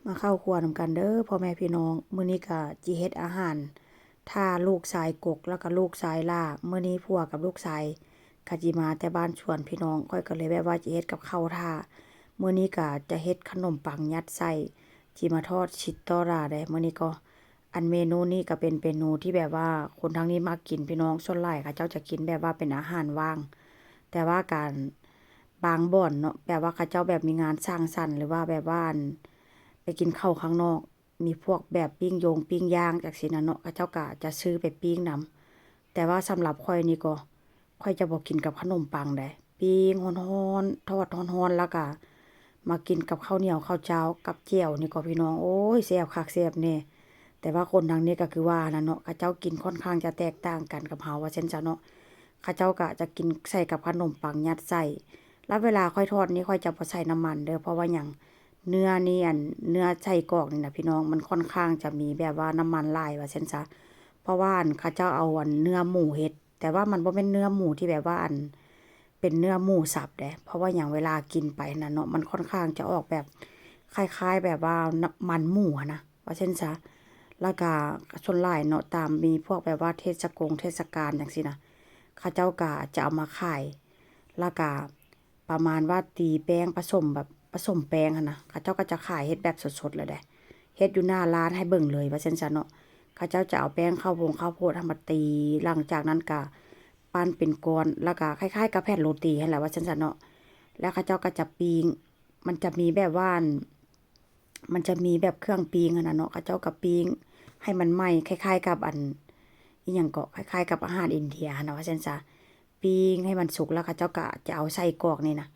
มาเข้าครัวนำกันเด้อพ่อแม่พี่น้องมื้อนี้ก็จิเฮ็ดอาหารถ้าลูกชายกกแล้วก็ลูกชายล่ามื้อนี้ผัวกับลูกชายก็จิมาแต่บ้านชวนพี่น้องข้อยก็เลยแบบว่าจิเฮ็ดกับข้าวท่ามื้อนี้ก็จะเฮ็ดขนมปังยัดไส้จิมาทอดชิตตอราได้มื้อนี้ก็อันเมนูนี้ก็เป็นเมนูที่แบบว่าคนทางนี้มักกินพี่น้องส่วนหลายเขาเจ้าจะกินแบบว่าเป็นอาหารว่าง แต่ว่าการบางบ่อนเนาะแบบว่าเขาเจ้าแบบมีงานสร้างสรรค์หรือว่าแบบว่าไปกินข้าวข้างนอก มีพวกแบบปิ้งย่างจักซี้น่ะเนาะเขาเจ้าก็จะซื้อไปปิ้งนำแต่ว่าสำหรับข้อยนี่ก็ข้อยจะบ่กินกับขนมปังได้ปิ้งร้อนๆทอดร้อนๆแล้วก็มากินกับข้าวเหนียวข้าวเจ้ากับแจ่วนี่ก็พี่น้องโอ้ยแซ่บคักแซ่บแน่แต่ว่าคนทางนี้ก็คือว่านั่นเนาะเขาเจ้ากินค่อนข้างจะแตกต่างกันกับเฮาว่าซั่นซะเนาะ เขาเจ้าก็จะกินใส่กับขนมปังยัดไส้แล้วเวลาค่อยทอดนี่ค่อยจะบ่ใส่น้ำมันเด้อเพราะว่าหยังเนื้อนี่เนื้อไส้กรอกนี่น่ะพี่น้องมันค่อนข้างจะมีแบบว่าน้ำมันหลายว่าซั่นซะเพราะว่าเขาเจ้าเอาเนื้อหมูเฮ็ดแต่ว่ามันบ่แม่นเนื้อหมูที่แบบว่าเป็นเนื้อหมูสับเด้เพราะว่าหยังเวลากินไปน่ะเนาะมันค่อนข้างจะออกแบบคล้ายๆแบบว่าน้ำมันหมูอะนะว่าซั่นซะแล้วก็ส่วนหลายเนาะตามมีพวกแบบว่าเทศกาลจังซี่นะ เขาเจ้าก็จะเอามาขายแล้วก็ประมาณว่าตีแป้งผสมแป้งหั้นนะเขาเจ้าก็จะขายเฮ็ดแบบสดๆเลยเด้เฮ็ดอยู่หน้าร้านให้เบิ่งเลยว่าซั่นซะเนาะเขาเจ้าจะเอาแป้งข้าวโพดเอามาตีหลังจากนั้นก็ปั้นเป็นก้อนแล้วก็คล้ายๆกับแผ่นโรตีนั่นแหละว่าซั่นซะเนาะแล้วเขาเจ้าก็จะปิ้งมันจะมีแบบว่ามันจะมีแบบเครื่องปิ้งอะนะเนาะเขาเจ้าก็ปิ้งให้มันไหม้คล้ายๆกับอิหยังก็คล้ายๆกับอาหารอินเดียหั้นนะว่าซั่นซะปิ้งให้มันสุกแล้วเขาเจ้าก็จะเอาไส้กรอกนี่นะ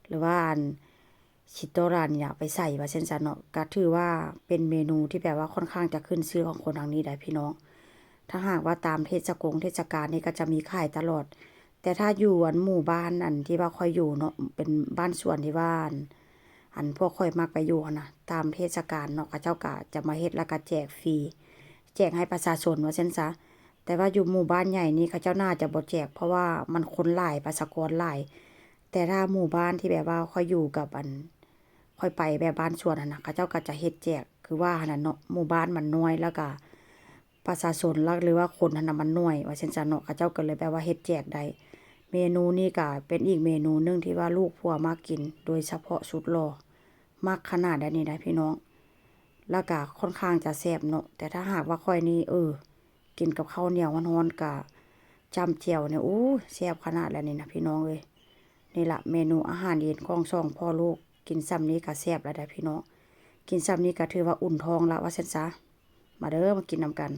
หรือว่าชิโตรานี่ล่ะไปใส่ว่าซั่นซะเนาะก็ถือว่าเป็นเมนูที่แบบว่าค่อนข้างจะขึ้นชื่อของคนทางนี้ได้พี่น้องถ้าหากว่าตามเทศกาลนี่ก็จะมีขายตลอดแต่ถ้าอยู่หมู่บ้านที่ว่าข้อยอยู่เนาะเป็นบ้านสวนที่ว่าพวกข้อยมักไปอยู่หั้นน่ะตามเทศกาลเนาะเขาเจ้าก็จะมาเฮ็ดแล้วก็แจกฟรีแจกให้ประชาชนว่าซั่นซะ แต่ว่าอยู่หมู่บ้านใหญ่นี่เขาเจ้าน่าจะบ่แจกเพราะว่ามันคนหลายประชากรหลายแต่ถ้าหมู่บ้านที่แบบว่าค่อยอยู่กับค่อยไปแบบบ้านสวนนั่นน่ะเขาเจ้าก็จะเฮ็ดแจกคือว่าหั่นน่ะเนาะหมู่บ้านมันน้อยแล้วก็ประชาชนหรือว่าคนนั่นน่ะมันน้อยว่าซั่นซะเนาะเขาเจ้าก็เลยแบบว่าเฮ็ดแจกได้เมนูนี้ก็เป็นอีกเมนูหนึ่งที่ว่าลูกผัวมักกินโดยเฉพาะสุดหล่อมักขนาดอันนี้ได้พี่น้องแล้วก็ค่อนข้างจะแซ่บเนาะแต่ถ้าหากว่าข้อยนี่กินกับข้าวเหนียวร้อนๆกับจ้ำแจ่วเนี่ยโอ้แซ่บขนาดแล้วนี่นะพี่น้องเอ้ยนี่ล่ะเมนูอาหารเย็นของสองพ่อลูกกินซ้ำนี้ก็แซ่บแล้วได้พี่น้องกินซ้ำนี้ก็ถือว่าอุ่นท้องแล้วว่าซั่นซะมาเด้อมากินนำกัน